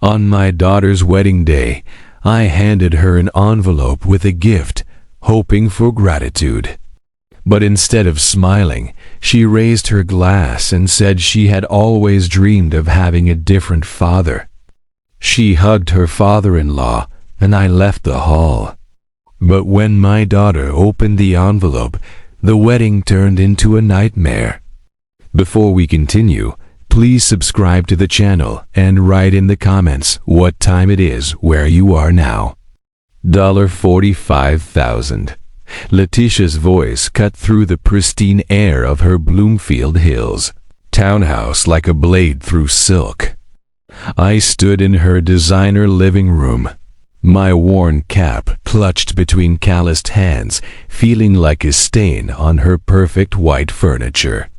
On my daughter's wedding day, I handed her an envelope with a gift, hoping for gratitude. But instead of smiling, she raised her glass and said she had always dreamed of having a different father. She hugged her father-in-law, and I left the hall. But when my daughter opened the envelope, the wedding turned into a nightmare. Before we continue, please subscribe to the channel and write in the comments what time it is where you are now. $45,000. Letitia's voice cut through the pristine air of her Bloomfield Hills townhouse like a blade through silk. I stood in her designer living room, my worn cap clutched between calloused hands, feeling like a stain on her perfect white furniture.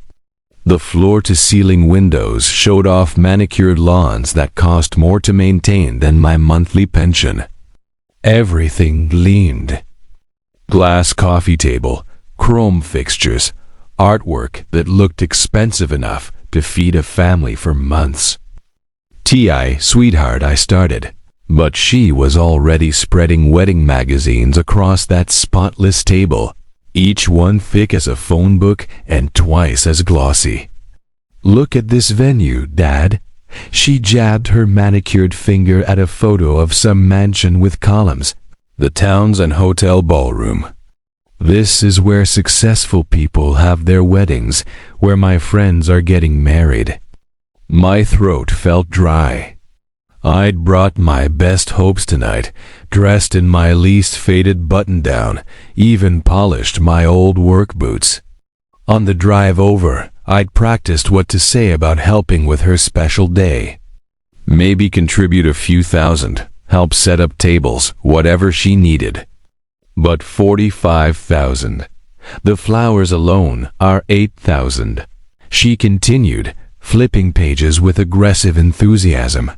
The floor-to-ceiling windows showed off manicured lawns that cost more to maintain than my monthly pension. Everything gleamed. Glass coffee table, chrome fixtures, artwork that looked expensive enough to feed a family for months. "T.I., sweetheart," I started, but she was already spreading wedding magazines across that spotless table, each one thick as a phone book and twice as glossy. "Look at this venue, Dad." She jabbed her manicured finger at a photo of some mansion with columns. "The Townsend Hotel Ballroom. This is where successful people have their weddings, where my friends are getting married." My throat felt dry. I'd brought my best hopes tonight, dressed in my least faded button-down, even polished my old work boots. On the drive over, I'd practiced what to say about helping with her special day. Maybe contribute a few thousand, help set up tables, whatever she needed. But $45,000. The flowers alone are $8,000. She continued, flipping pages with aggressive enthusiasm.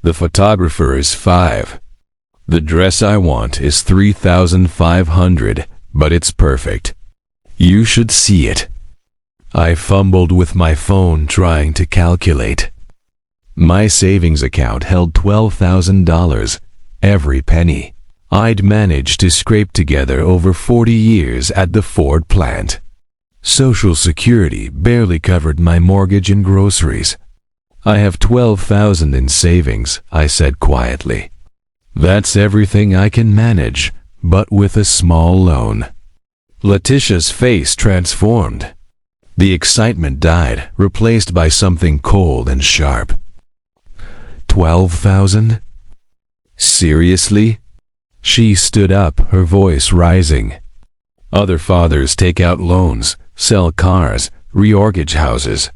"The photographer is $5. The dress I want is $3,500, but it's perfect. You should see it." I fumbled with my phone trying to calculate. My savings account held $12,000, every penny. I'd managed to scrape together over 40 years at the Ford plant. Social Security barely covered my mortgage and groceries. "I have $12,000 in savings," I said quietly. "That's everything I can manage, but with a small loan." Letitia's face transformed. The excitement died, replaced by something cold and sharp. $12,000? Seriously? She stood up, her voice rising. "Other fathers take out loans, sell cars, remortgage houses.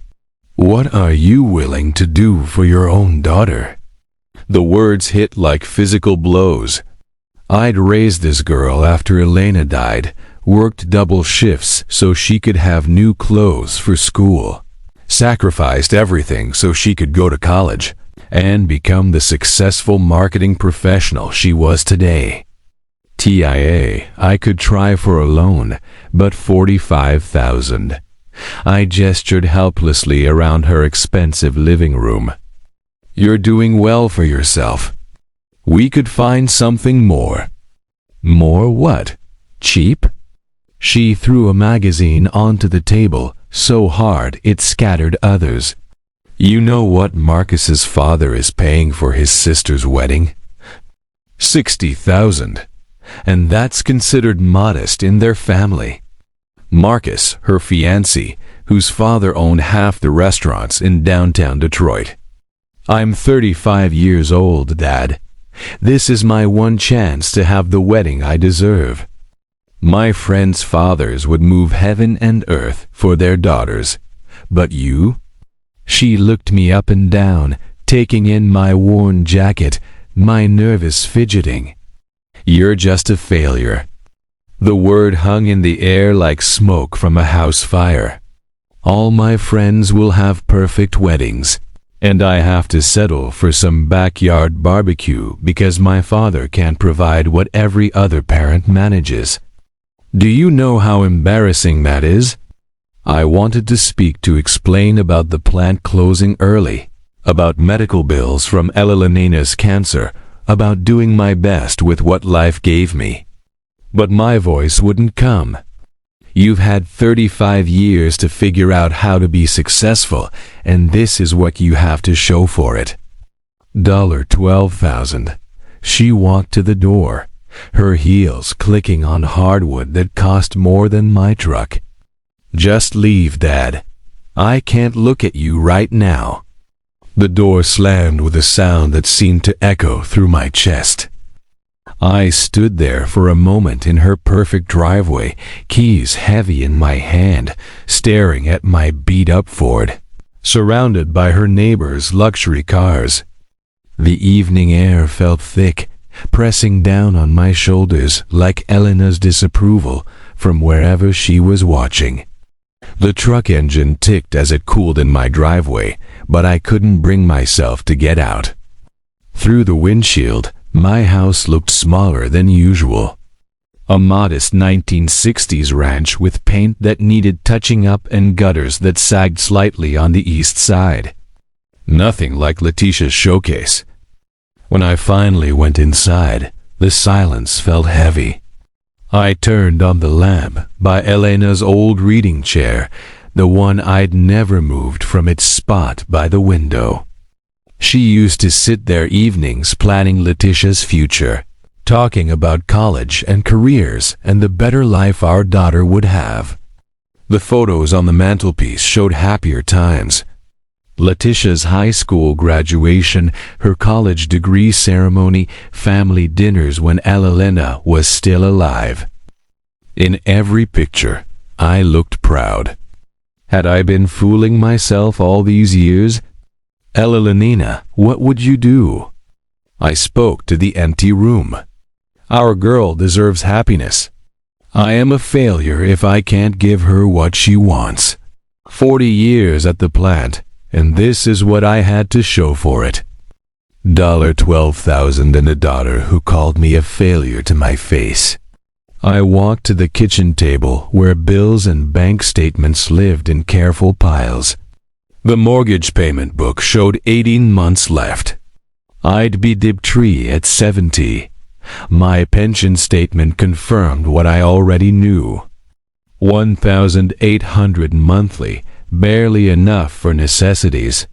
What are you willing to do for your own daughter?" The words hit like physical blows. I'd raised this girl after Elena died, worked double shifts so she could have new clothes for school, sacrificed everything so she could go to college, and become the successful marketing professional she was today. TIA, I could try for a loan, but $45,000. I gestured helplessly around her expensive living room. "You're doing well for yourself. We could find something more." "More what? Cheap?" She threw a magazine onto the table so hard it scattered others. "You know what Marcus's father is paying for his sister's wedding? $60,000. And that's considered modest in their family. Marcus, her fiancé, whose father owned half the restaurants in downtown Detroit. I'm 35 years old, Dad. This is my one chance to have the wedding I deserve. My friends' fathers would move heaven and earth for their daughters. But you?" She looked me up and down, taking in my worn jacket, my nervous fidgeting. "You're just a failure." The word hung in the air like smoke from a house fire. All my friends will have perfect weddings, and I have to settle for some backyard barbecue because my father can't provide what every other parent manages. Do you know how embarrassing that is? I wanted to speak to explain about the plant closing early, about medical bills from Elena's cancer, about doing my best with what life gave me. But my voice wouldn't come. You've had 35 years to figure out how to be successful, and this is what you have to show for it. $12,000. She walked to the door, her heels clicking on hardwood that cost more than my truck. Just leave, Dad. I can't look at you right now. The door slammed with a sound that seemed to echo through my chest. I stood there for a moment in her perfect driveway, keys heavy in my hand, staring at my beat-up Ford, surrounded by her neighbors' luxury cars. The evening air felt thick, pressing down on my shoulders like Elena's disapproval from wherever she was watching. The truck engine ticked as it cooled in my driveway, but I couldn't bring myself to get out. Through the windshield, my house looked smaller than usual. A modest 1960s ranch with paint that needed touching up and gutters that sagged slightly on the east side. Nothing like Letitia's showcase. When I finally went inside, the silence felt heavy. I turned on the lamp by Elena's old reading chair, the one I'd never moved from its spot by the window. She used to sit there evenings planning Letitia's future, talking about college and careers and the better life our daughter would have. The photos on the mantelpiece showed happier times. Letitia's high school graduation, her college degree ceremony, family dinners when Elena was still alive. In every picture, I looked proud. Had I been fooling myself all these years? Elena, what would you do? I spoke to the empty room. Our girl deserves happiness. I am a failure if I can't give her what she wants. 40 years at the plant, and this is what I had to show for it. $12,000 and a daughter who called me a failure to my face. I walked to the kitchen table where bills and bank statements lived in careful piles. The mortgage payment book showed 18 months left. I'd be Dibtree at 70. My pension statement confirmed what I already knew. $1,800 monthly, barely enough for necessities.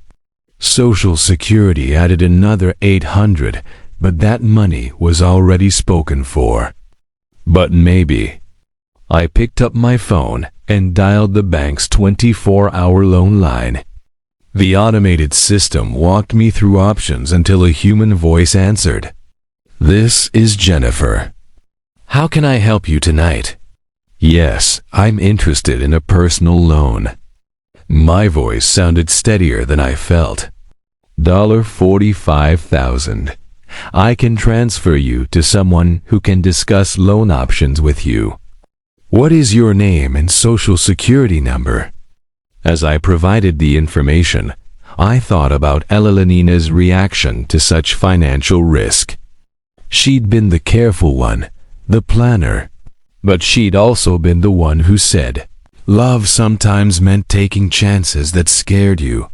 Social Security added another $800, but that money was already spoken for. But maybe. I picked up my phone and dialed the bank's 24-hour loan line. The automated system walked me through options until a human voice answered. This is Jennifer. How can I help you tonight? Yes, I'm interested in a personal loan. My voice sounded steadier than I felt. $45,000. I can transfer you to someone who can discuss loan options with you. What is your name and social security number? As I provided the information, I thought about Elena's reaction to such financial risk. She'd been the careful one, the planner, but she'd also been the one who said, "Love sometimes meant taking chances that scared you."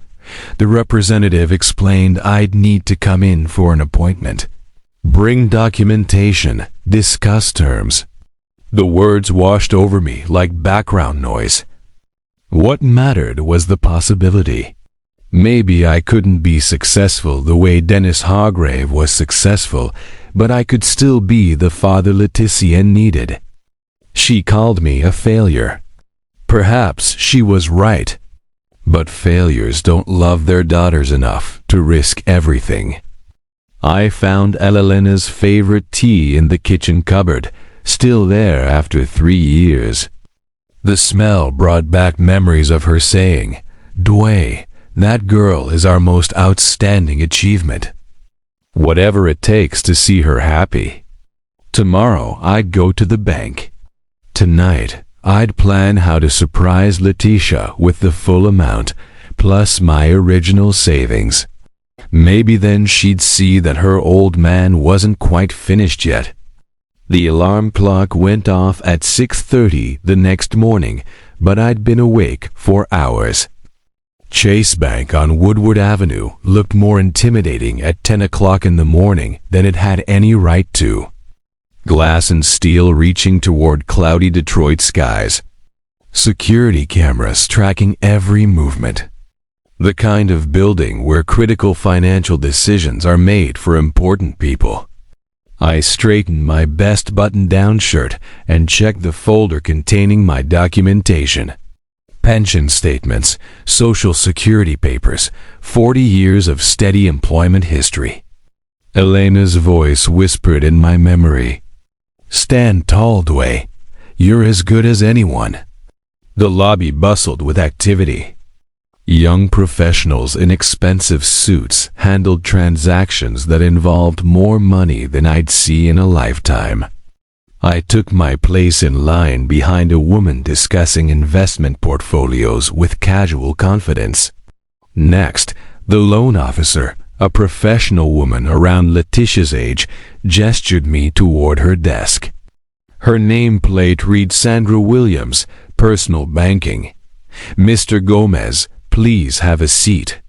The representative explained I'd need to come in for an appointment, bring documentation, discuss terms. The words washed over me like background noise. What mattered was the possibility. Maybe I couldn't be successful the way Dennis Hargrave was successful, but I could still be the father Leticia needed. She called me a failure. Perhaps she was right. But failures don't love their daughters enough to risk everything. I found Elena's favorite tea in the kitchen cupboard, still there after 3 years. The smell brought back memories of her saying, "Dwayne, that girl is our most outstanding achievement." Whatever it takes to see her happy. Tomorrow I'd go to the bank. Tonight I'd plan how to surprise Letitia with the full amount, plus my original savings. Maybe then she'd see that her old man wasn't quite finished yet. The alarm clock went off at 6:30 the next morning, but I'd been awake for hours. Chase Bank on Woodward Avenue looked more intimidating at 10 o'clock in the morning than it had any right to. Glass and steel reaching toward cloudy Detroit skies. Security cameras tracking every movement. The kind of building where critical financial decisions are made for important people. I straightened my best button-down shirt and checked the folder containing my documentation. Pension statements, Social Security papers, 40 years of steady employment history. Elena's voice whispered in my memory. "Stand tall, Dwayne. You're as good as anyone." The lobby bustled with activity. Young professionals in expensive suits handled transactions that involved more money than I'd see in a lifetime. I took my place in line behind a woman discussing investment portfolios with casual confidence. Next, the loan officer, a professional woman around Letitia's age, gestured me toward her desk. Her nameplate read Sandra Williams, Personal Banking. "Mr. Gomez, please have a seat.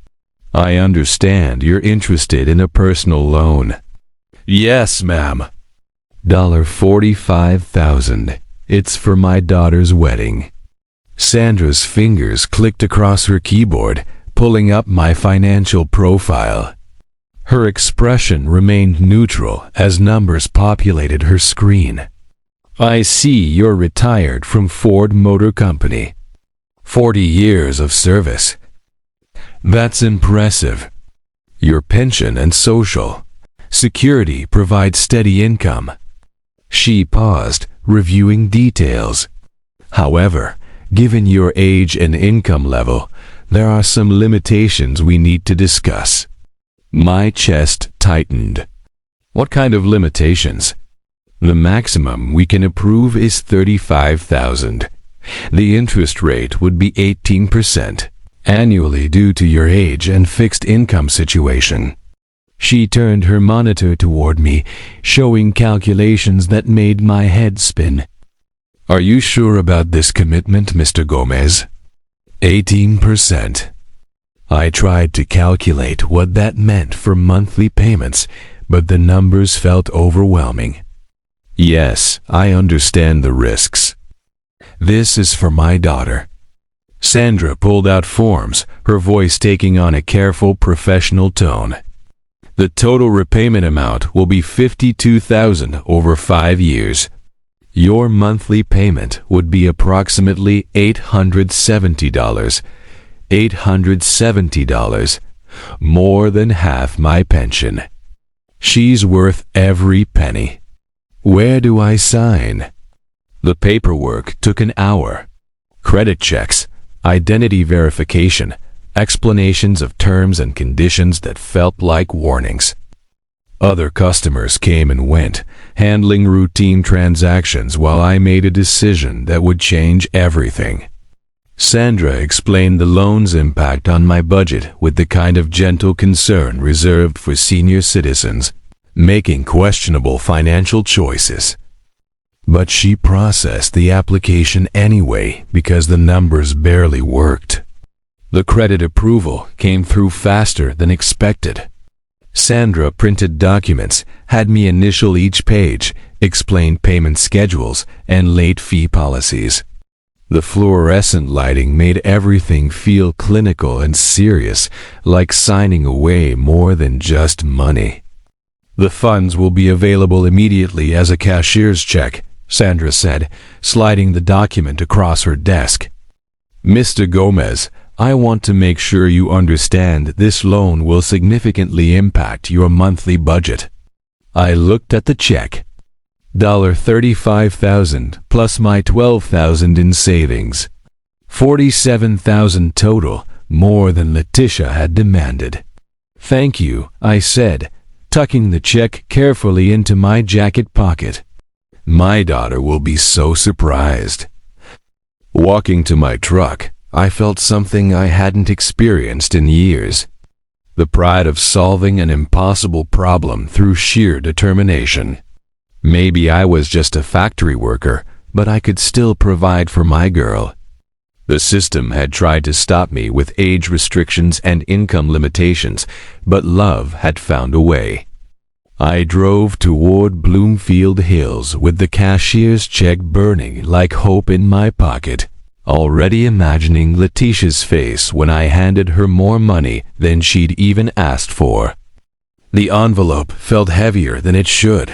I understand you're interested in a personal loan." "Yes, ma'am." $45,000. It's for my daughter's wedding. Sandra's fingers clicked across her keyboard, pulling up my financial profile. Her expression remained neutral as numbers populated her screen. "I see you're retired from Ford Motor Company. 40 years of service. That's impressive. Your pension and Social Security provide steady income." She paused, reviewing details. "However, given your age and income level, there are some limitations we need to discuss." My chest tightened. "What kind of limitations?" "The maximum we can approve is $35,000. The interest rate would be 18% annually due to your age and fixed income situation." She turned her monitor toward me, showing calculations that made my head spin. "Are you sure about this commitment, Mr. Gomez?" 18%. I tried to calculate what that meant for monthly payments, but the numbers felt overwhelming. "Yes, I understand the risks. This is for my daughter." Sandra pulled out forms, her voice taking on a careful professional tone. "The total repayment amount will be $52,000 over 5 years. Your monthly payment would be approximately $870. $870. More than half my pension. She's worth every penny. Where do I sign?" The paperwork took an hour. Credit checks, identity verification, explanations of terms and conditions that felt like warnings. Other customers came and went, handling routine transactions while I made a decision that would change everything. Sandra explained the loan's impact on my budget with the kind of gentle concern reserved for senior citizens making questionable financial choices. But she processed the application anyway because the numbers barely worked. The credit approval came through faster than expected. Sandra printed documents, had me initial each page, explained payment schedules and late fee policies. The fluorescent lighting made everything feel clinical and serious, like signing away more than just money. "The funds will be available immediately as a cashier's check," Sandra said, sliding the document across her desk. "Mr. Gomez, I want to make sure you understand this loan will significantly impact your monthly budget." I looked at the check. $35,000 plus my $12,000 in savings. $47,000 total, more than Letitia had demanded. "Thank you," I said, tucking the check carefully into my jacket pocket. "My daughter will be so surprised." Walking to my truck, I felt something I hadn't experienced in years. The pride of solving an impossible problem through sheer determination. Maybe I was just a factory worker, but I could still provide for my girl. The system had tried to stop me with age restrictions and income limitations, but love had found a way. I drove toward Bloomfield Hills with the cashier's check burning like hope in my pocket, already imagining Letitia's face when I handed her more money than she'd even asked for. The envelope felt heavier than it should.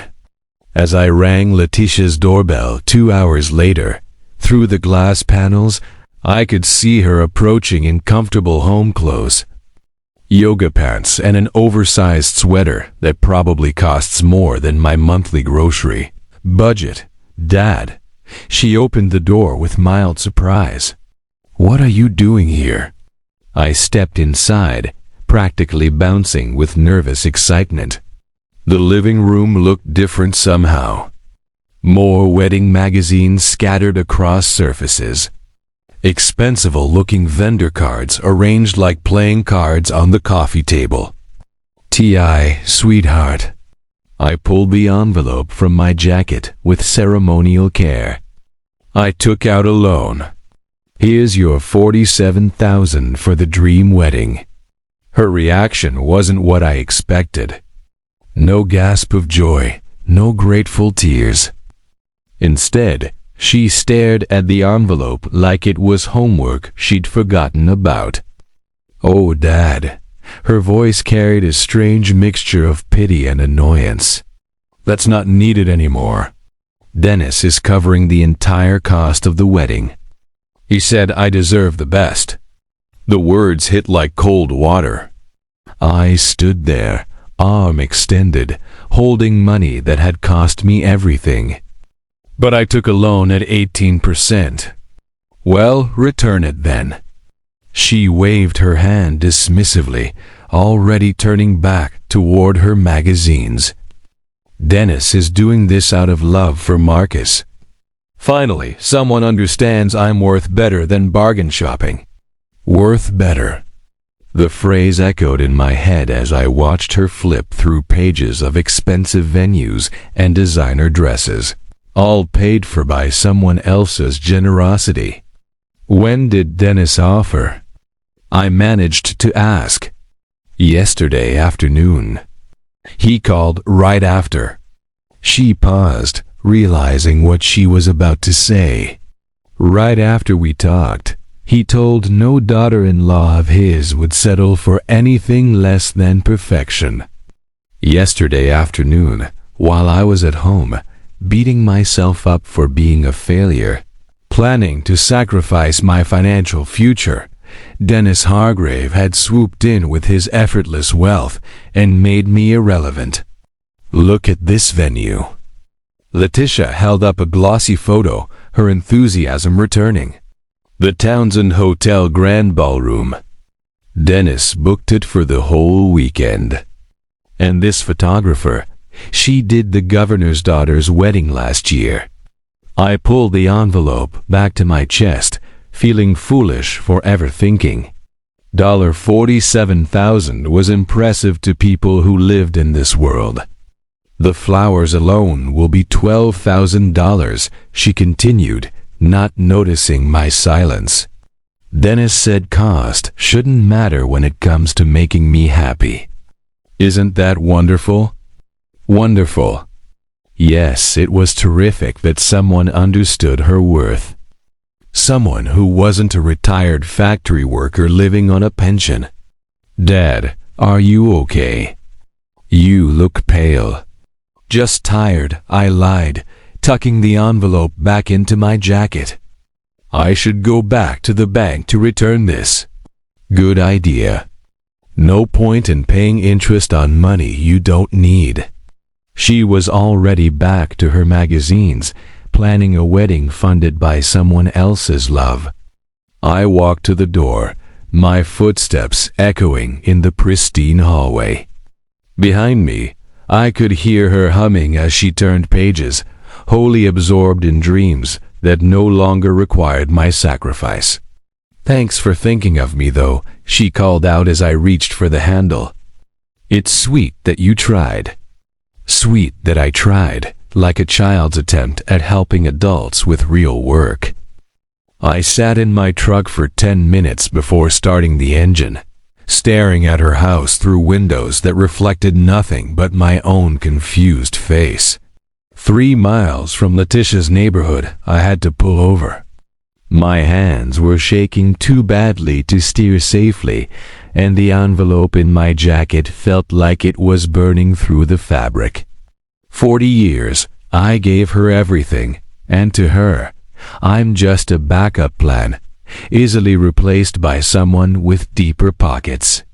As I rang Letitia's doorbell 2 hours later, through the glass panels, I could see her approaching in comfortable home clothes. Yoga pants and an oversized sweater that probably costs more than my monthly grocery budget. Dad. She opened the door with mild surprise. "What are you doing here?" I stepped inside, practically bouncing with nervous excitement. The living room looked different somehow. More wedding magazines scattered across surfaces. Expensive-looking vendor cards arranged like playing cards on the coffee table. "T.I., sweetheart." I pulled the envelope from my jacket with ceremonial care. I took out a loan. "Here's your $47,000 for the dream wedding." Her reaction wasn't what I expected. No gasp of joy, no grateful tears. Instead, she stared at the envelope like it was homework she'd forgotten about. "Oh, Dad." Her voice carried a strange mixture of pity and annoyance. "That's not needed anymore. Dennis is covering the entire cost of the wedding. He said I deserve the best." The words hit like cold water. I stood there, arm extended, holding money that had cost me everything. "But I took a loan at 18%. "Well, return it then." She waved her hand dismissively, already turning back toward her magazines. Dennis is doing this out of love for Marcus. Finally, someone understands I'm worth better than bargain shopping. Worth better. The phrase echoed in my head as I watched her flip through pages of expensive venues and designer dresses, all paid for by someone else's generosity. "When did Dennis offer?" I managed to ask. "Yesterday afternoon." He called right after. She paused, realizing what she was about to say. "Right after we talked, he told no daughter-in-law of his would settle for anything less than perfection." Yesterday afternoon, while I was at home, beating myself up for being a failure, planning to sacrifice my financial future, Dennis Hargrave had swooped in with his effortless wealth and made me irrelevant. "Look at this venue." Letitia held up a glossy photo, her enthusiasm returning. "The Townsend Hotel Grand Ballroom. Dennis booked it for the whole weekend. And this photographer, she did the governor's daughter's wedding last year." I pulled the envelope back to my chest, feeling foolish for ever thinking. $47,000 was impressive to people who lived in this world. "The flowers alone will be $12,000, she continued, not noticing my silence. "Dennis said cost shouldn't matter when it comes to making me happy." Isn't that wonderful? Wonderful. Yes, it was terrific that someone understood her worth. Someone who wasn't a retired factory worker living on a pension. "Dad, are you okay?" "You look pale." "Just tired," I lied, tucking the envelope back into my jacket. "I should go back to the bank to return this." "Good idea. No point in paying interest on money you don't need." She was already back to her magazines, planning a wedding funded by someone else's love. I walked to the door, my footsteps echoing in the pristine hallway. Behind me, I could hear her humming as she turned pages, wholly absorbed in dreams that no longer required my sacrifice. "Thanks for thinking of me, though," she called out as I reached for the handle. "It's sweet that you tried." Sweet that I tried, like a child's attempt at helping adults with real work. I sat in my truck for 10 minutes before starting the engine, staring at her house through windows that reflected nothing but my own confused face. 3 miles from Letitia's neighborhood, I had to pull over. My hands were shaking too badly to steer safely, and the envelope in my jacket felt like it was burning through the fabric. 40 years, I gave her everything, and to her, I'm just a backup plan, easily replaced by someone with deeper pockets.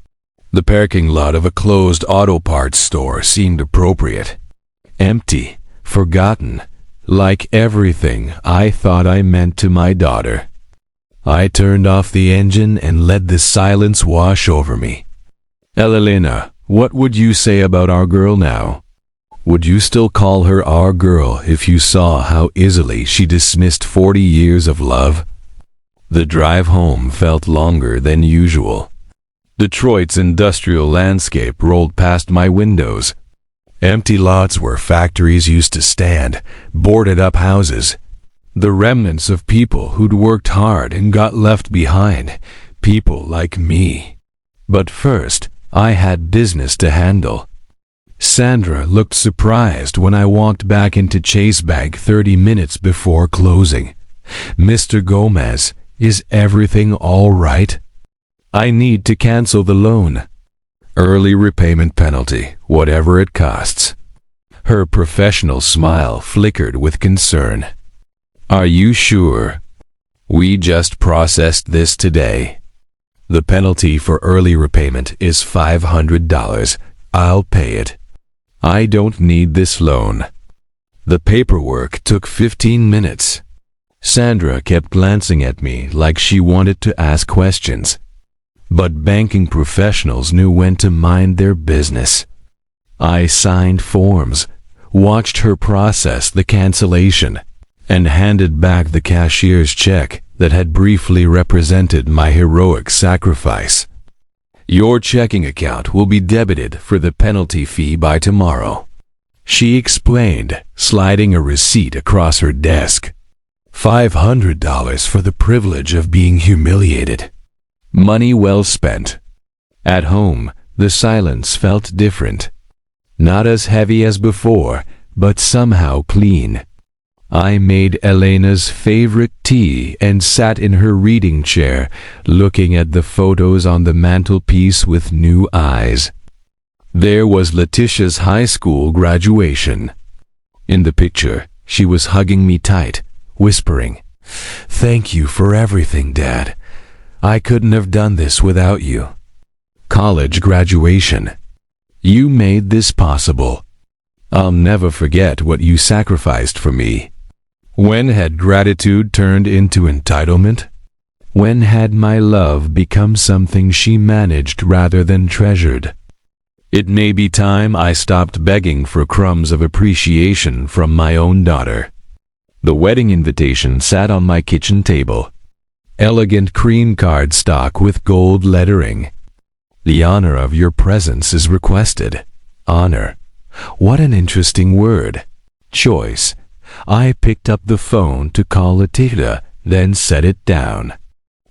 The parking lot of a closed auto parts store seemed appropriate. Empty, forgotten, like everything I thought I meant to my daughter. I turned off the engine and let the silence wash over me. Elena, what would you say about our girl now? Would you still call her our girl if you saw how easily she dismissed 40 years of love? The drive home felt longer than usual. Detroit's industrial landscape rolled past my windows. Empty lots where factories used to stand, boarded-up houses. The remnants of people who'd worked hard and got left behind, people like me. But first, I had business to handle. Sandra looked surprised when I walked back into Chase Bank 30 minutes before closing. Mr. Gomez, is everything all right? I need to cancel the loan. Early repayment penalty, whatever it costs. Her professional smile flickered with concern. Are you sure? We just processed this today. The penalty for early repayment is $500. I'll pay it. I don't need this loan. The paperwork took 15 minutes. Sandra kept glancing at me like she wanted to ask questions. But banking professionals knew when to mind their business. I signed forms, watched her process the cancellation, and handed back the cashier's check that had briefly represented my heroic sacrifice. Your checking account will be debited for the penalty fee by tomorrow, she explained, sliding a receipt across her desk. $500 for the privilege of being humiliated. Money well spent. At home, the silence felt different. Not as heavy as before, but somehow clean. I made Elena's favorite tea and sat in her reading chair, looking at the photos on the mantelpiece with new eyes. There was Letitia's high school graduation. In the picture, she was hugging me tight, whispering, "Thank you for everything, Dad. I couldn't have done this without you." College graduation. You made this possible. I'll never forget what you sacrificed for me. When had gratitude turned into entitlement? When had my love become something she managed rather than treasured? It may be time I stopped begging for crumbs of appreciation from my own daughter. The wedding invitation sat on my kitchen table. Elegant cream cardstock with gold lettering. The honor of your presence is requested. Honor. What an interesting word. Choice. I picked up the phone to call Letitia, then set it down.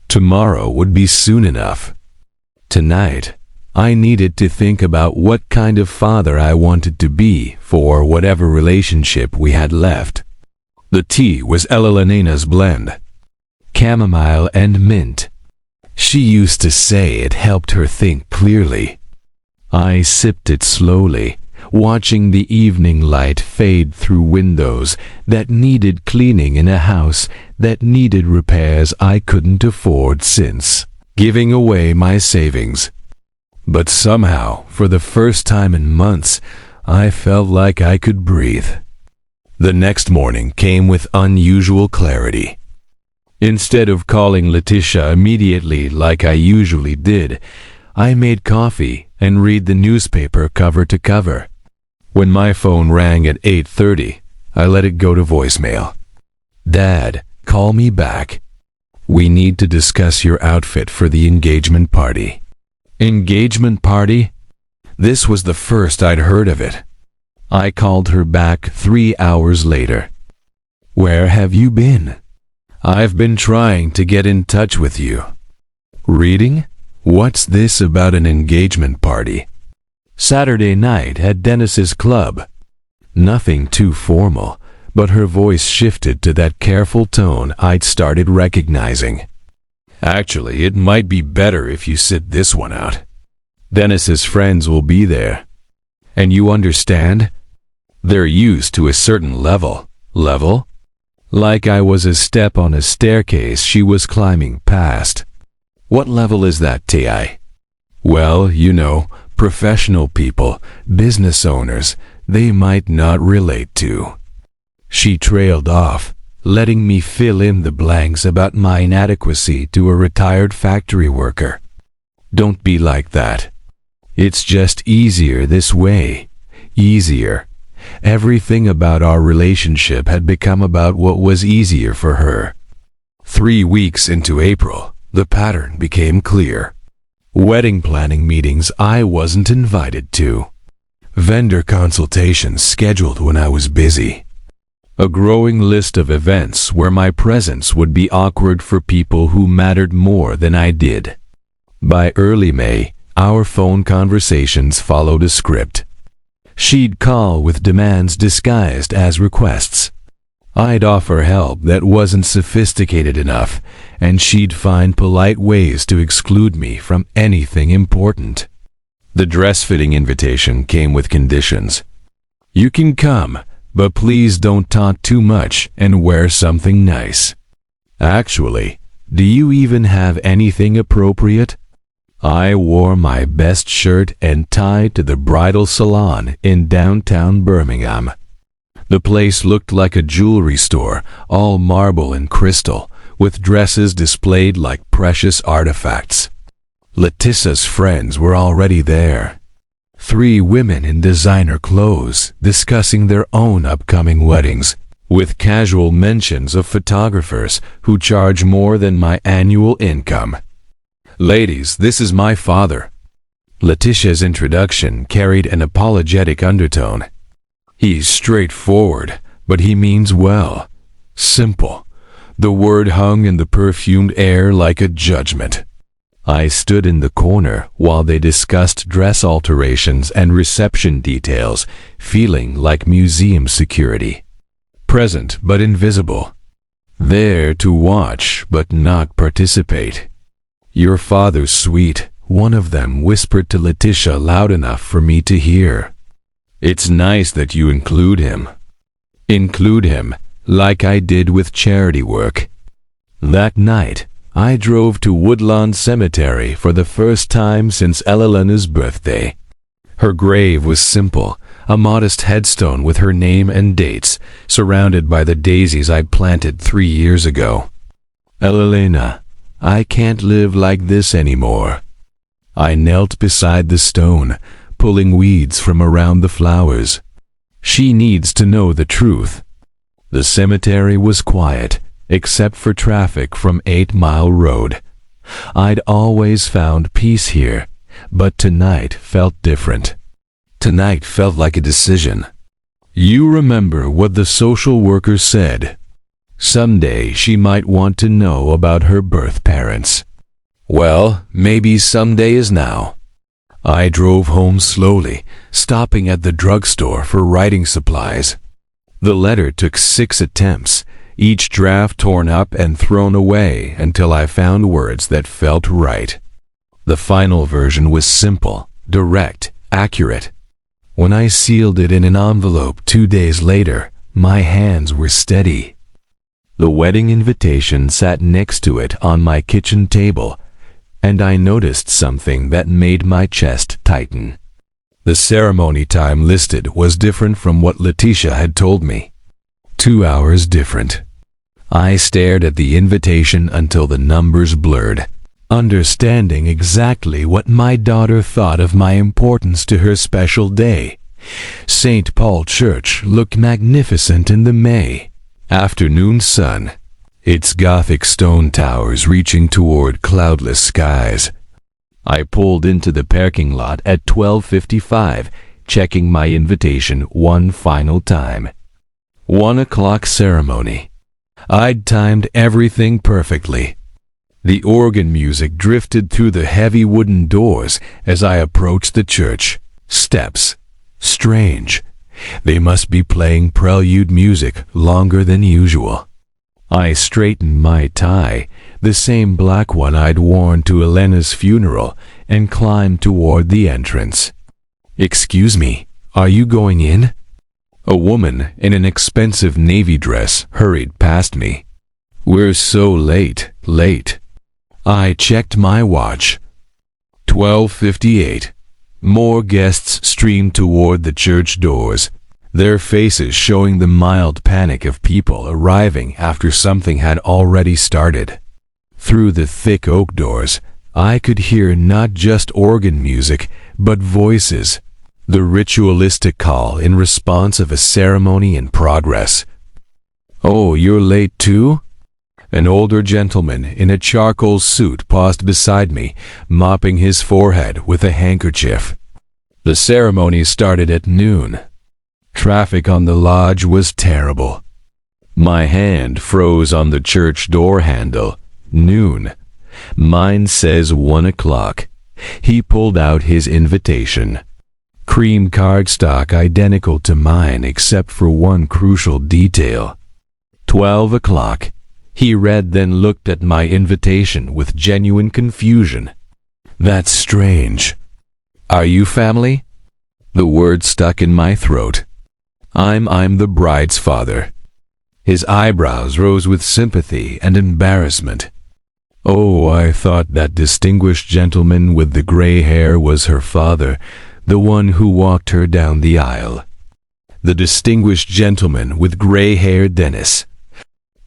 Tomorrow would be soon enough. Tonight, I needed to think about what kind of father I wanted to be for whatever relationship we had left. The tea was Elena's blend. Chamomile and mint. She used to say it helped her think clearly. I sipped it slowly, watching the evening light fade through windows that needed cleaning in a house that needed repairs I couldn't afford since giving away my savings. But somehow, for the first time in months, I felt like I could breathe. The next morning came with unusual clarity. Instead of calling Letitia immediately like I usually did, I made coffee and read the newspaper cover to cover. When my phone rang at 8:30, I let it go to voicemail. Dad, call me back. We need to discuss your outfit for the engagement party. Engagement party? This was the first I'd heard of it. I called her back 3 hours later. Where have you been? I've been trying to get in touch with you. Reading? What's this about an engagement party? Saturday night at Dennis's club. Nothing too formal, but her voice shifted to that careful tone I'd started recognizing. Actually, it might be better if you sit this one out. Dennis's friends will be there. And you understand? They're used to a certain level. Level? Like I was a step on a staircase she was climbing past. What level is that, T.I.? Well, you know, professional people, business owners, they might not relate to. She trailed off, letting me fill in the blanks about my inadequacy to a retired factory worker. Don't be like that. It's just easier this way. Easier. Everything about our relationship had become about what was easier for her. 3 weeks into April, the pattern became clear. Wedding planning meetings I wasn't invited to. Vendor consultations scheduled when I was busy. A growing list of events where my presence would be awkward for people who mattered more than I did. By early May, our phone conversations followed a script. She'd call with demands disguised as requests. I'd offer help that wasn't sophisticated enough, and she'd find polite ways to exclude me from anything important. The dress-fitting invitation came with conditions. You can come, but please don't talk too much and wear something nice. Actually, do you even have anything appropriate? I wore my best shirt and tie to the bridal salon in downtown Birmingham. The place looked like a jewelry store, all marble and crystal, with dresses displayed like precious artifacts. Letitia's friends were already there. 3 women in designer clothes discussing their own upcoming weddings, with casual mentions of photographers who charge more than my annual income. Ladies, this is my father. Letitia's introduction carried an apologetic undertone. He's straightforward, but he means well. Simple. The word hung in the perfumed air like a judgment. I stood in the corner while they discussed dress alterations and reception details, feeling like museum security. Present but invisible. There to watch but not participate. Your father's sweet, one of them whispered to Letitia loud enough for me to hear. It's nice that you include him. Include him, like I did with charity work. That night, I drove to Woodlawn Cemetery for the first time since Elena's birthday. Her grave was simple, a modest headstone with her name and dates, surrounded by the daisies I'd planted 3 years ago. Elena, I can't live like this anymore. I knelt beside the stone, pulling weeds from around the flowers. She needs to know the truth. The cemetery was quiet, except for traffic from 8 Mile Road. I'd always found peace here, but tonight felt different. Tonight felt like a decision. You remember what the social worker said. Someday she might want to know about her birth parents. Well, maybe someday is now. I drove home slowly, stopping at the drugstore for writing supplies. The letter took 6 attempts, each draft torn up and thrown away until I found words that felt right. The final version was simple, direct, accurate. When I sealed it in an envelope 2 days later, my hands were steady. The wedding invitation sat next to it on my kitchen table, and I noticed something that made my chest tighten. The ceremony time listed was different from what Letitia had told me. 2 hours different. I stared at the invitation until the numbers blurred, understanding exactly what my daughter thought of my importance to her special day. St. Paul Church looked magnificent in the May afternoon sun, its Gothic stone towers reaching toward cloudless skies. I pulled into the parking lot at 12:55, checking my invitation one final time. 1 o'clock ceremony. I'd timed everything perfectly. The organ music drifted through the heavy wooden doors as I approached the church. Steps. Strange. They must be playing prelude music longer than usual. I straightened my tie, the same black one I'd worn to Elena's funeral, and climbed toward the entrance. "Excuse me, are you going in?" A woman in an expensive navy dress hurried past me. "We're so late. I checked my watch. 12:58. More guests streamed toward the church doors, their faces showing the mild panic of people arriving after something had already started. Through the thick oak doors, I could hear not just organ music, but voices, the ritualistic call in response of a ceremony in progress. "Oh, you're late too?" An older gentleman in a charcoal suit paused beside me, mopping his forehead with a handkerchief. The ceremony started at noon. Traffic on the lodge was terrible. My hand froze on the church door handle. Noon. Mine says 1 o'clock. He pulled out his invitation. Cream cardstock identical to mine except for one crucial detail. 12 o'clock. He read, then looked at my invitation with genuine confusion. "That's strange. Are you family?" The word stuck in my throat. I'm the bride's father." His eyebrows rose with sympathy and embarrassment. "Oh, I thought that distinguished gentleman with the gray hair was her father, the one who walked her down the aisle." The distinguished gentleman with gray hair, Dennis.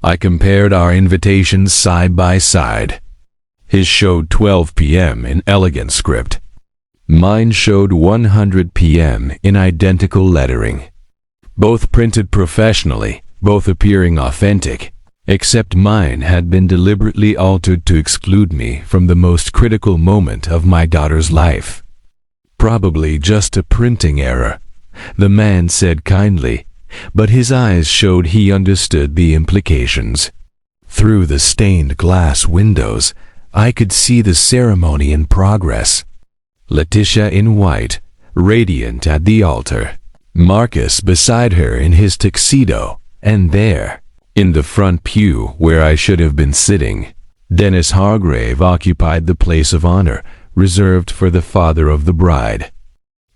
I compared our invitations side by side. His showed 12 p.m. in elegant script. Mine showed 100 p.m. in identical lettering. Both printed professionally, both appearing authentic, except mine had been deliberately altered to exclude me from the most critical moment of my daughter's life. "Probably just a printing error," the man said kindly, but his eyes showed he understood the implications. Through the stained glass windows, I could see the ceremony in progress. Letitia in white, radiant at the altar. Marcus beside her in his tuxedo, and there, in the front pew where I should have been sitting, Dennis Hargrave occupied the place of honor reserved for the father of the bride.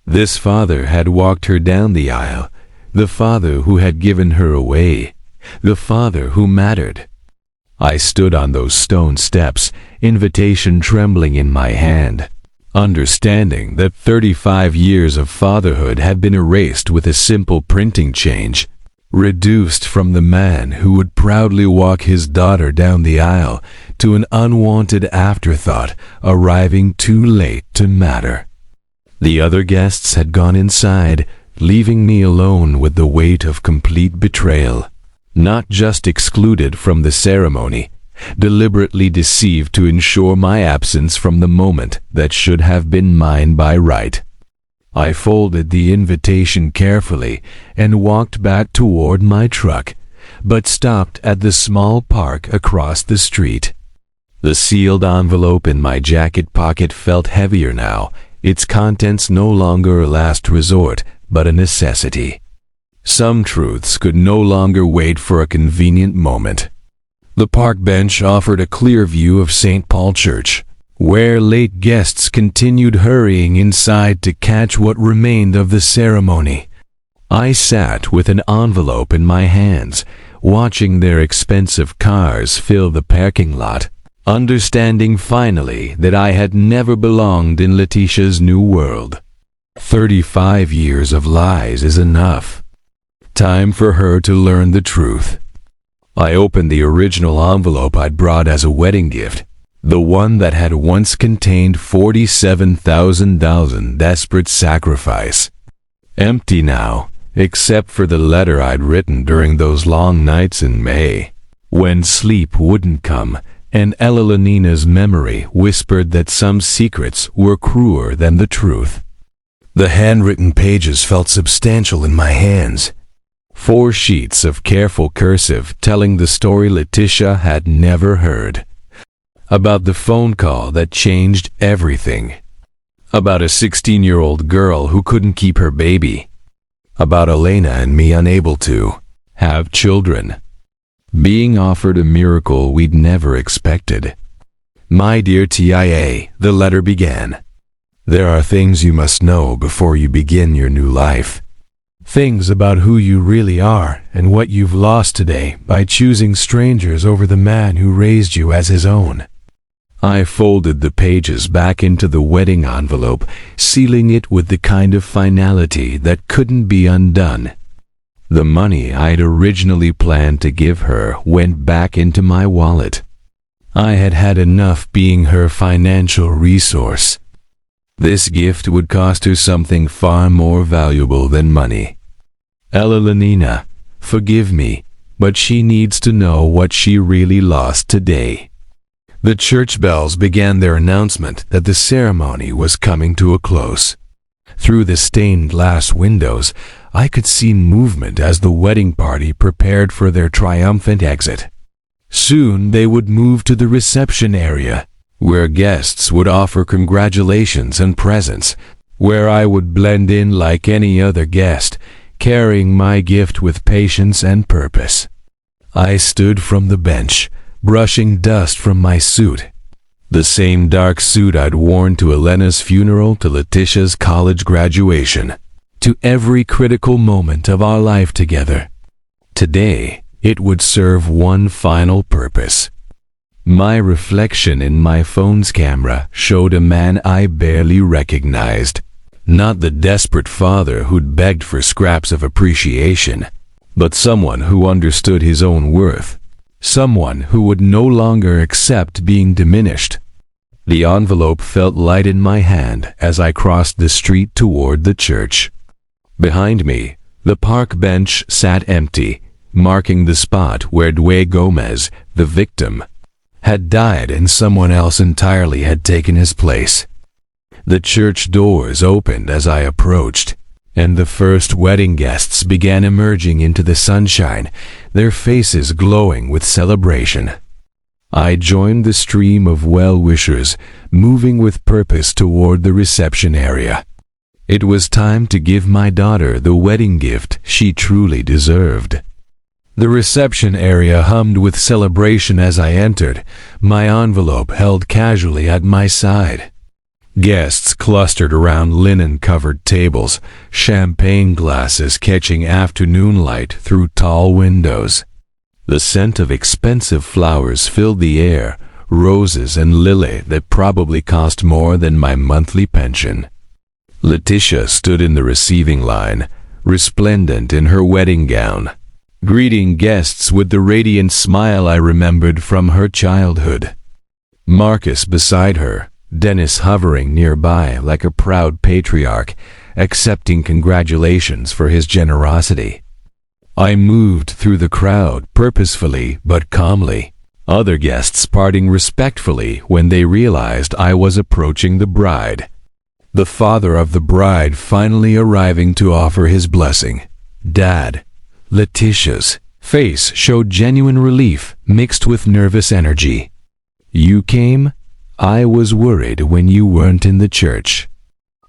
This father had walked her down the aisle, the father who had given her away, the father who mattered. I stood on those stone steps, invitation trembling in my hand, understanding that 35 years of fatherhood had been erased with a simple printing change, reduced from the man who would proudly walk his daughter down the aisle to an unwanted afterthought arriving too late to matter. The other guests had gone inside, leaving me alone with the weight of complete betrayal. Not just excluded from the ceremony, deliberately deceived to ensure my absence from the moment that should have been mine by right. I folded the invitation carefully and walked back toward my truck, but stopped at the small park across the street. The sealed envelope in my jacket pocket felt heavier now, its contents no longer a last resort, but a necessity. Some truths could no longer wait for a convenient moment. The park bench offered a clear view of St. Paul Church, where late guests continued hurrying inside to catch what remained of the ceremony. I sat with an envelope in my hands, watching their expensive cars fill the parking lot, understanding finally that I had never belonged in Letitia's new world. 35 years of lies is enough. Time for her to learn the truth. I opened the original envelope I'd brought as a wedding gift, the one that had once contained $47,000 in desperate sacrifice. Empty now, except for the letter I'd written during those long nights in May, when sleep wouldn't come, and Ella Lenina's memory whispered that some secrets were crueler than the truth. The handwritten pages felt substantial in my hands. 4 sheets of careful cursive telling the story Letitia had never heard. About the phone call that changed everything. About a 16-year-old girl who couldn't keep her baby. About Elena and me unable to have children. Being offered a miracle we'd never expected. My dear TIA, the letter began. There are things you must know before you begin your new life. Things about who you really are and what you've lost today by choosing strangers over the man who raised you as his own. I folded the pages back into the wedding envelope, sealing it with the kind of finality that couldn't be undone. The money I'd originally planned to give her went back into my wallet. I had had enough being her financial resource. This gift would cost her something far more valuable than money. Ella Lenina, forgive me, but she needs to know what she really lost today. The church bells began their announcement that the ceremony was coming to a close. Through the stained glass windows, I could see movement as the wedding party prepared for their triumphant exit. Soon they would move to the reception area, where guests would offer congratulations and presents, where I would blend in like any other guest, carrying my gift with patience and purpose. I stood from the bench, brushing dust from my suit. The same dark suit I'd worn to Elena's funeral, to Letitia's college graduation, to every critical moment of our life together. Today, it would serve one final purpose. My reflection in my phone's camera showed a man I barely recognized. Not the desperate father who'd begged for scraps of appreciation, but someone who understood his own worth. Someone who would no longer accept being diminished. The envelope felt light in my hand as I crossed the street toward the church. Behind me, the park bench sat empty, marking the spot where Dwayne Gomez, the victim, had died and someone else entirely had taken his place. The church doors opened as I approached, and the first wedding guests began emerging into the sunshine, their faces glowing with celebration. I joined the stream of well-wishers, moving with purpose toward the reception area. It was time to give my daughter the wedding gift she truly deserved. The reception area hummed with celebration as I entered, my envelope held casually at my side. Guests clustered around linen-covered tables, champagne glasses catching afternoon light through tall windows. The scent of expensive flowers filled the air, roses and lily that probably cost more than my monthly pension. Letitia stood in the receiving line, resplendent in her wedding gown, greeting guests with the radiant smile I remembered from her childhood. Marcus beside her, Dennis hovering nearby like a proud patriarch, accepting congratulations for his generosity. I moved through the crowd purposefully but calmly, other guests parting respectfully when they realized I was approaching the bride. The father of the bride finally arriving to offer his blessing. Dad. Letitia's face showed genuine relief mixed with nervous energy. You came? I was worried when you weren't in the church.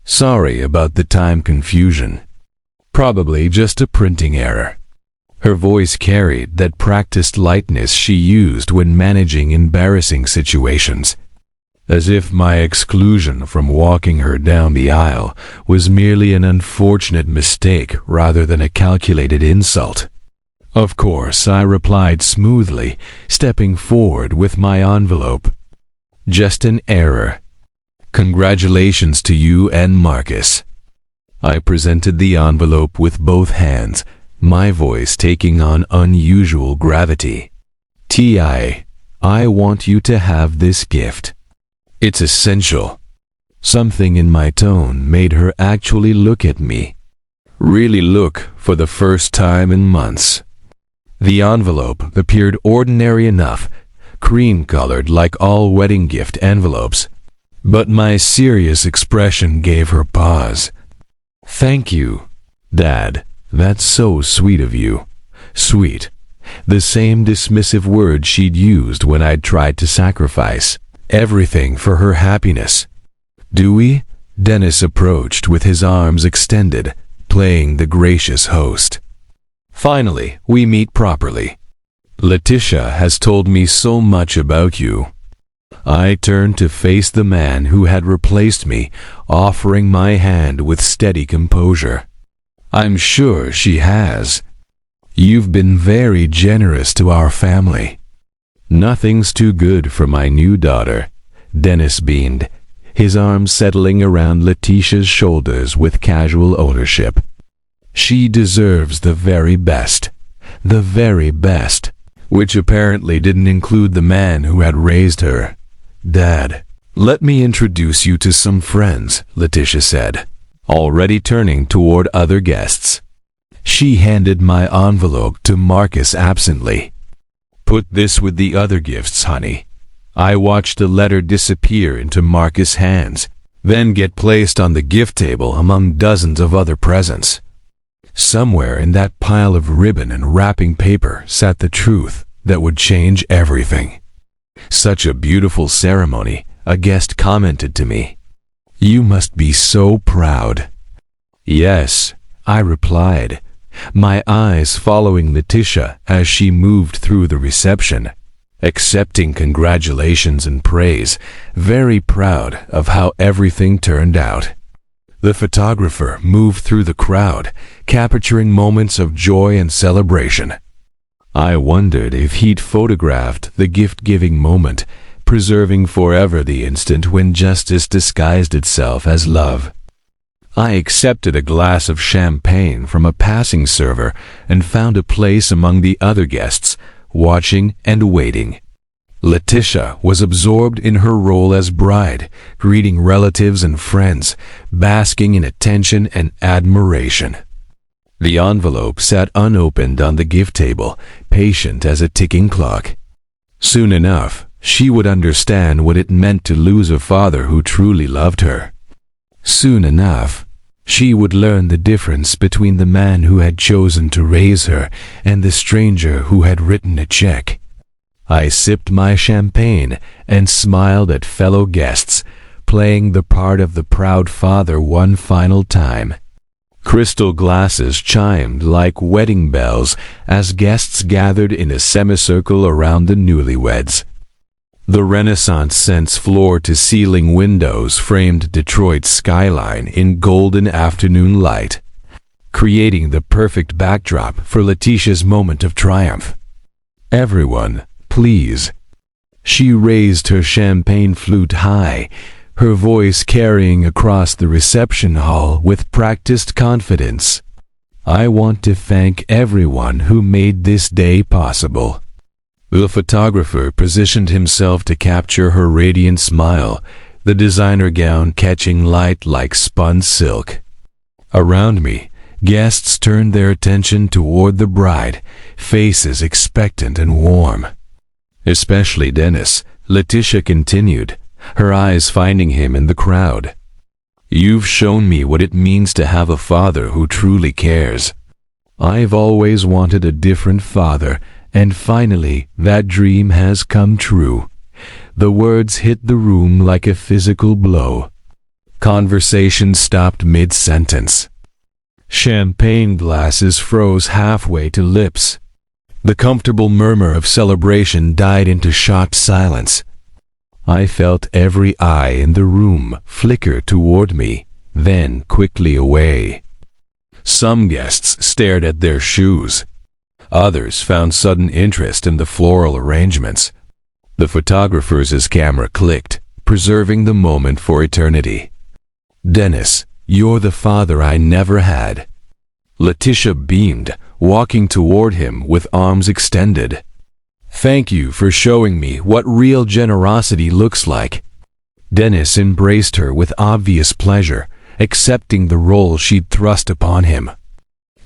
Sorry about the time confusion. Probably just a printing error. Her voice carried that practiced lightness she used when managing embarrassing situations, as if my exclusion from walking her down the aisle was merely an unfortunate mistake rather than a calculated insult. Of course, I replied smoothly, stepping forward with my envelope. Just an error. Congratulations to you and Marcus. I presented the envelope with both hands, my voice taking on unusual gravity. T.I., I want you to have this gift. It's essential. Something in my tone made her actually look at me. Really look for the first time in months. The envelope appeared ordinary enough, cream-colored like all wedding gift envelopes, but my serious expression gave her pause. Thank you, Dad, "That's so sweet of you." Sweet. The same dismissive word she'd used when I'd tried to sacrifice everything for her happiness. "Dewey?" Dennis approached with his arms extended, playing the gracious host. "Finally, we meet properly. Letitia has told me so much about you." I turned to face the man who had replaced me, offering my hand with steady composure. "I'm sure she has. You've been very generous to our family." "Nothing's too good for my new daughter," Dennis beamed, his arms settling around Letitia's shoulders with casual ownership. "She deserves the very best. The very best." Which apparently didn't include the man who had raised her. "Dad, let me introduce you to some friends," Letitia said, already turning toward other guests. She handed my envelope to Marcus absently. "Put this with the other gifts, honey." I watched the letter disappear into Marcus' hands, then get placed on the gift table among dozens of other presents. Somewhere in that pile of ribbon and wrapping paper sat the truth that would change everything. "Such a beautiful ceremony," a guest commented to me. "You must be so proud." "Yes," I replied, my eyes following Letitia as she moved through the reception, accepting congratulations and praise, very proud of how everything turned out. The photographer moved through the crowd, capturing moments of joy and celebration. I wondered if he'd photographed the gift-giving moment, preserving forever the instant when justice disguised itself as love. I accepted a glass of champagne from a passing server and found a place among the other guests, watching and waiting. Letitia was absorbed in her role as bride, greeting relatives and friends, basking in attention and admiration. The envelope sat unopened on the gift table, patient as a ticking clock. Soon enough, she would understand what it meant to lose a father who truly loved her. Soon enough, she would learn the difference between the man who had chosen to raise her and the stranger who had written a check. I sipped my champagne and smiled at fellow guests, playing the part of the proud father one final time. Crystal glasses chimed like wedding bells as guests gathered in a semicircle around the newlyweds. The Renaissance scents floor-to-ceiling windows framed Detroit's skyline in golden afternoon light, creating the perfect backdrop for Letitia's moment of triumph. "Everyone, please." She raised her champagne flute high, her voice carrying across the reception hall with practiced confidence. "I want to thank everyone who made this day possible." The photographer positioned himself to capture her radiant smile, the designer gown catching light like spun silk. Around me, guests turned their attention toward the bride, faces expectant and warm. "Especially Dennis," Letitia continued, her eyes finding him in the crowd. "You've shown me what it means to have a father who truly cares. I've always wanted a different father, and finally that dream has come true." The words hit the room like a physical blow. Conversation stopped mid-sentence. Champagne glasses froze halfway to lips. The comfortable murmur of celebration died into shocked silence. I felt every eye in the room flicker toward me, then quickly away. Some guests stared at their shoes. Others found sudden interest in the floral arrangements. The photographer's camera clicked, preserving the moment for eternity. "Dennis, you're the father I never had." Letitia beamed, walking toward him with arms extended. "Thank you for showing me what real generosity looks like." Dennis embraced her with obvious pleasure, accepting the role she'd thrust upon him.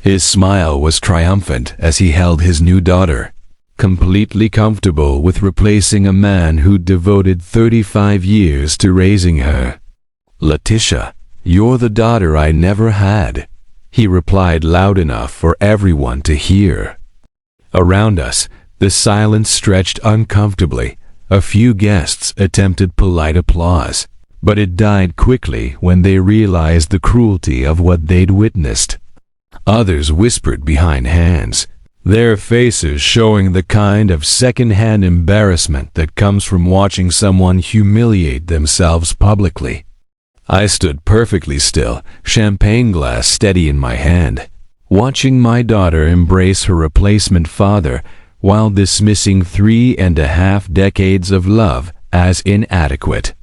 His smile was triumphant as he held his new daughter, completely comfortable with replacing a man who'd devoted 35 years to raising her. "Letitia, you're the daughter I never had." he replied loud enough for everyone to hear. Around us, the silence stretched uncomfortably. A few guests attempted polite applause, but it died quickly when they realized the cruelty of what they'd witnessed. Others whispered behind hands, their faces showing the kind of second-hand embarrassment that comes from watching someone humiliate themselves publicly. I stood perfectly still, champagne glass steady in my hand, watching my daughter embrace her replacement father while dismissing 3.5 decades of love as inadequate.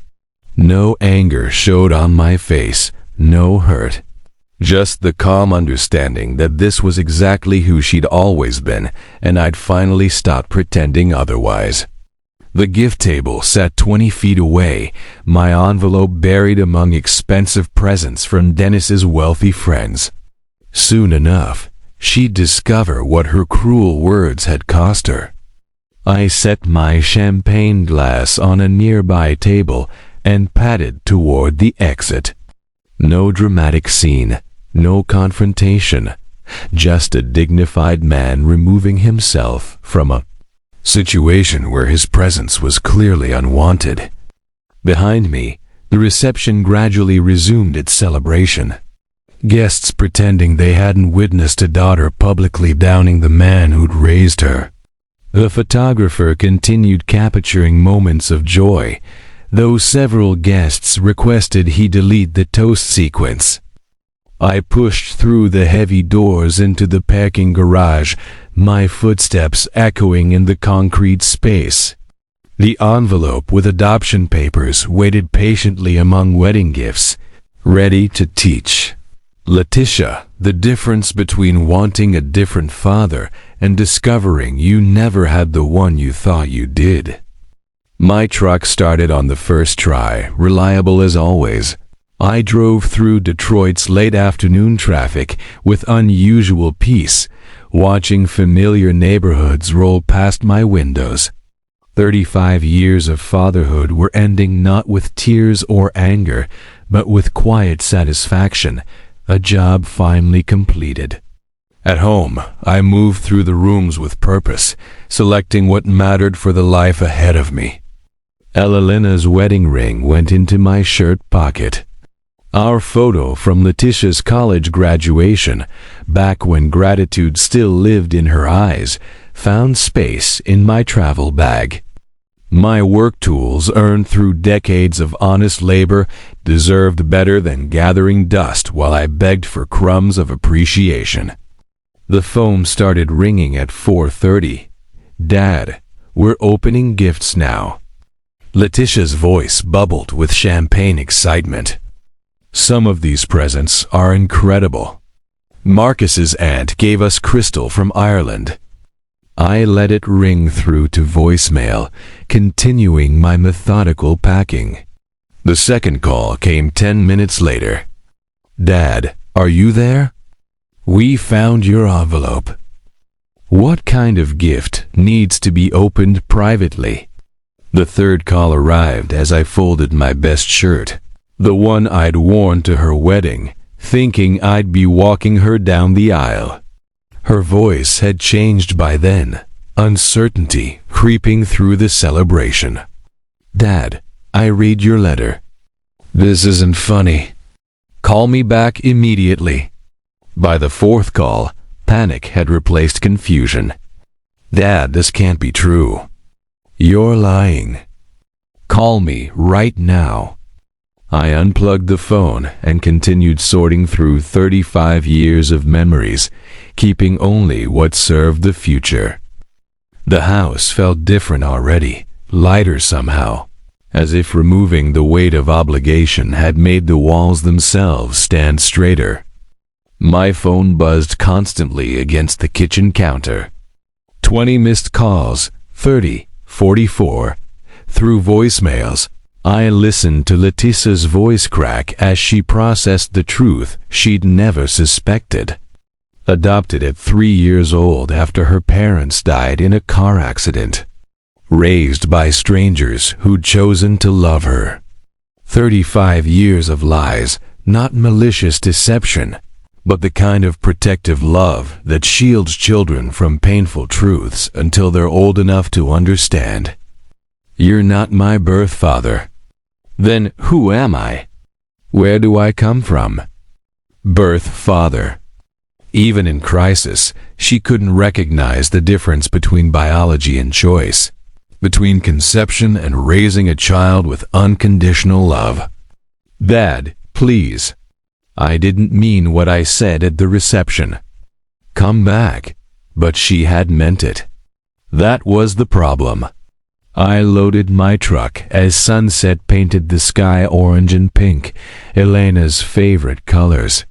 No anger showed on my face, no hurt. Just the calm understanding that this was exactly who she'd always been, and I'd finally stopped pretending otherwise. The gift table sat 20 feet away, my envelope buried among expensive presents from Dennis's wealthy friends. Soon enough, she'd discover what her cruel words had cost her. I set my champagne glass on a nearby table and padded toward the exit. No dramatic scene, no confrontation, just a dignified man removing himself from a situation where his presence was clearly unwanted. Behind me, the reception gradually resumed its celebration. Guests pretending they hadn't witnessed a daughter publicly downing the man who'd raised her. The photographer continued capturing moments of joy, though several guests requested he delete the toast sequence. I pushed through the heavy doors into the parking garage, my footsteps echoing in the concrete space. The envelope with adoption papers waited patiently among wedding gifts, ready to teach Letitia the difference between wanting a different father and discovering you never had the one you thought you did. My truck started on the first try, reliable as always. I drove through Detroit's late afternoon traffic with unusual peace, watching familiar neighborhoods roll past my windows. 35 years of fatherhood were ending not with tears or anger, but with quiet satisfaction, a job finally completed. At home, I moved through the rooms with purpose, selecting what mattered for the life ahead of me. Elalina's wedding ring went into my shirt pocket. Our photo from Letitia's college graduation, back when gratitude still lived in her eyes, found space in my travel bag. My work tools, earned through decades of honest labor, deserved better than gathering dust while I begged for crumbs of appreciation. The phone started ringing at 4:30. "Dad, we're opening gifts now." Letitia's voice bubbled with champagne excitement. "Some of these presents are incredible. Marcus's aunt gave us crystal from Ireland." I let it ring through to voicemail, continuing my methodical packing. The second call came 10 minutes later. "Dad, are you there? We found your envelope. What kind of gift needs to be opened privately?" The third call arrived as I folded my best shirt, the one I'd worn to her wedding, thinking I'd be walking her down the aisle. Her voice had changed by then, uncertainty creeping through the celebration. "Dad, I read your letter. This isn't funny. Call me back immediately." By the fourth call, panic had replaced confusion. "Dad, this can't be true. You're lying. Call me right now." I unplugged the phone and continued sorting through 35 years of memories, keeping only what served the future. The house felt different already, lighter somehow, as if removing the weight of obligation had made the walls themselves stand straighter. My phone buzzed constantly against the kitchen counter. 20 missed calls, 30, 44. Through voicemails, I listened to Letitia's voice crack as she processed the truth she'd never suspected. Adopted at 3 years old after her parents died in a car accident. Raised by strangers who'd chosen to love her. 35 years of lies, not malicious deception, but the kind of protective love that shields children from painful truths until they're old enough to understand. You're not my birth father. Then who am I? Where do I come from? Birth father. Even in crisis, she couldn't recognize the difference between biology and choice, between conception and raising a child with unconditional love. Dad, please. I didn't mean what I said at the reception. Come back. But she had meant it. That was the problem. I loaded my truck as sunset painted the sky orange and pink, Elena's favorite colors.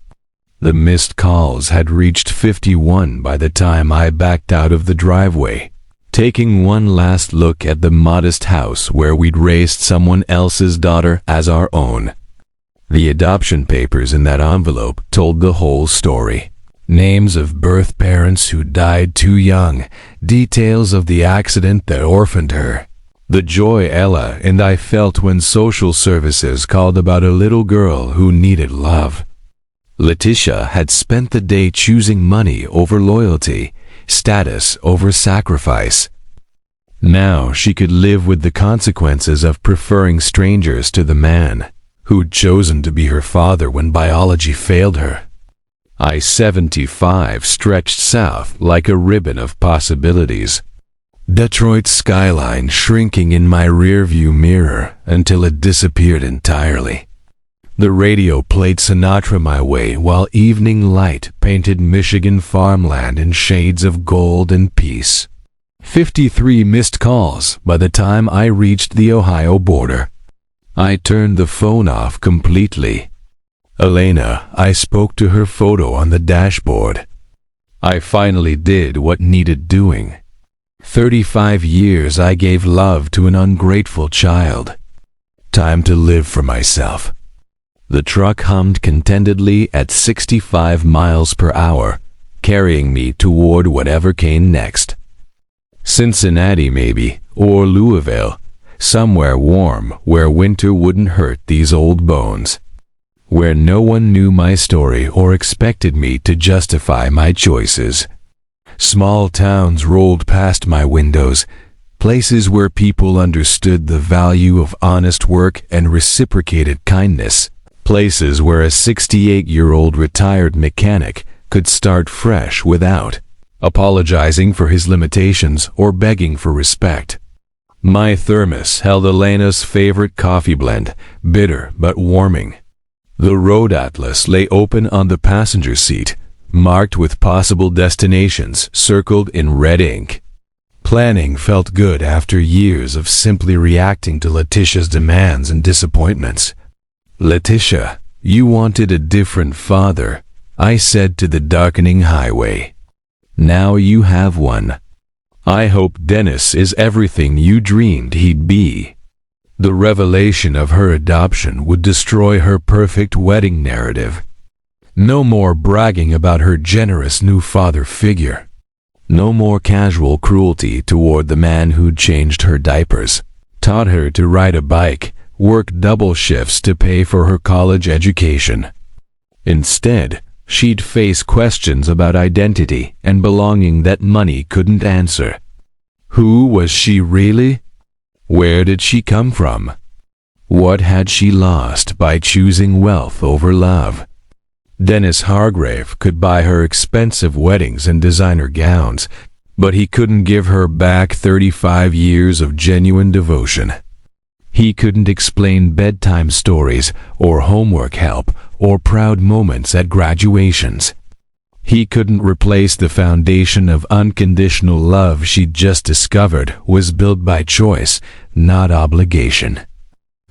The missed calls had reached 51 by the time I backed out of the driveway, taking one last look at the modest house where we'd raised someone else's daughter as our own. The adoption papers in that envelope told the whole story. Names of birth parents who died too young, details of the accident that orphaned her, the joy Ella and I felt when social services called about a little girl who needed love. Letitia had spent the day choosing money over loyalty, status over sacrifice. Now she could live with the consequences of preferring strangers to the man who'd chosen to be her father when biology failed her. I-75 stretched south like a ribbon of possibilities. Detroit's skyline shrinking in my rearview mirror until it disappeared entirely. The radio played Sinatra my way while evening light painted Michigan farmland in shades of gold and peace. 53 missed calls by the time I reached the Ohio border. I turned the phone off completely. Elena, I spoke to her photo on the dashboard. I finally did what needed doing. 35 years I gave love to an ungrateful child. Time to live for myself. The truck hummed contentedly at 65 miles per hour, carrying me toward whatever came next. Cincinnati maybe, or Louisville, somewhere warm where winter wouldn't hurt these old bones. Where no one knew my story or expected me to justify my choices. Small towns rolled past my windows, places where people understood the value of honest work and reciprocated kindness, places where a 68-year-old retired mechanic could start fresh without apologizing for his limitations or begging for respect. My thermos held Elena's favorite coffee blend, bitter but warming. The road atlas lay open on the passenger seat, marked with possible destinations circled in red ink. Planning felt good after years of simply reacting to Letitia's demands and disappointments. Letitia, you wanted a different father, I said to the darkening highway. Now you have one. I hope Dennis is everything you dreamed he'd be. The revelation of her adoption would destroy her perfect wedding narrative. No more bragging about her generous new father figure. No more casual cruelty toward the man who'd changed her diapers, taught her to ride a bike, worked double shifts to pay for her college education. Instead, she'd face questions about identity and belonging that money couldn't answer. Who was she really? Where did she come from? What had she lost by choosing wealth over love? Dennis Hargrave could buy her expensive weddings and designer gowns, but he couldn't give her back 35 years of genuine devotion. He couldn't explain bedtime stories or homework help or proud moments at graduations. He couldn't replace the foundation of unconditional love she'd just discovered was built by choice, not obligation.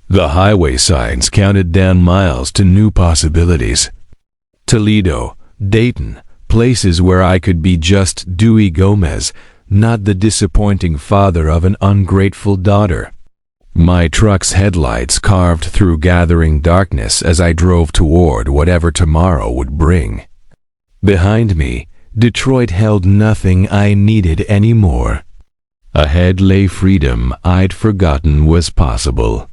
The highway signs counted down miles to new possibilities. Toledo, Dayton, places where I could be just Dewey Gomez, not the disappointing father of an ungrateful daughter. My truck's headlights carved through gathering darkness as I drove toward whatever tomorrow would bring. Behind me, Detroit held nothing I needed anymore. Ahead lay freedom I'd forgotten was possible.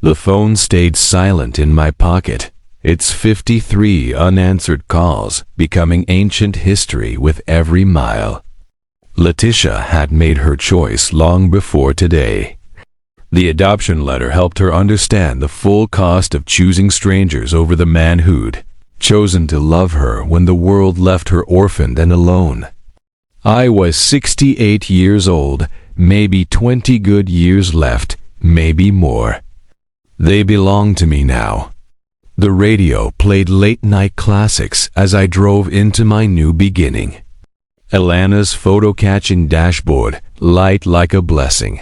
The phone stayed silent in my pocket, Its 53 unanswered calls becoming ancient history with every mile. Letitia had made her choice long before today. The adoption letter helped her understand the full cost of choosing strangers over the man who'd chosen to love her when the world left her orphaned and alone. I was 68 years old, maybe 20 good years left, maybe more. They belong to me now. The radio played late-night classics as I drove into my new beginning. Alana's photo-catching dashboard, light like a blessing.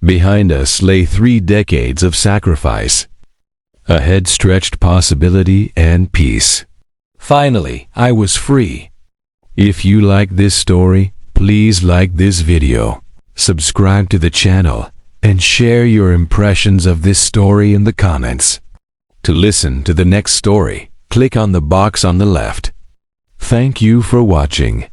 Behind us lay 3 decades of sacrifice. Ahead stretched possibility and peace. Finally, I was free. If you like this story, please like this video, subscribe to the channel, and share your impressions of this story in the comments. To listen to the next story, click on the box on the left. Thank you for watching.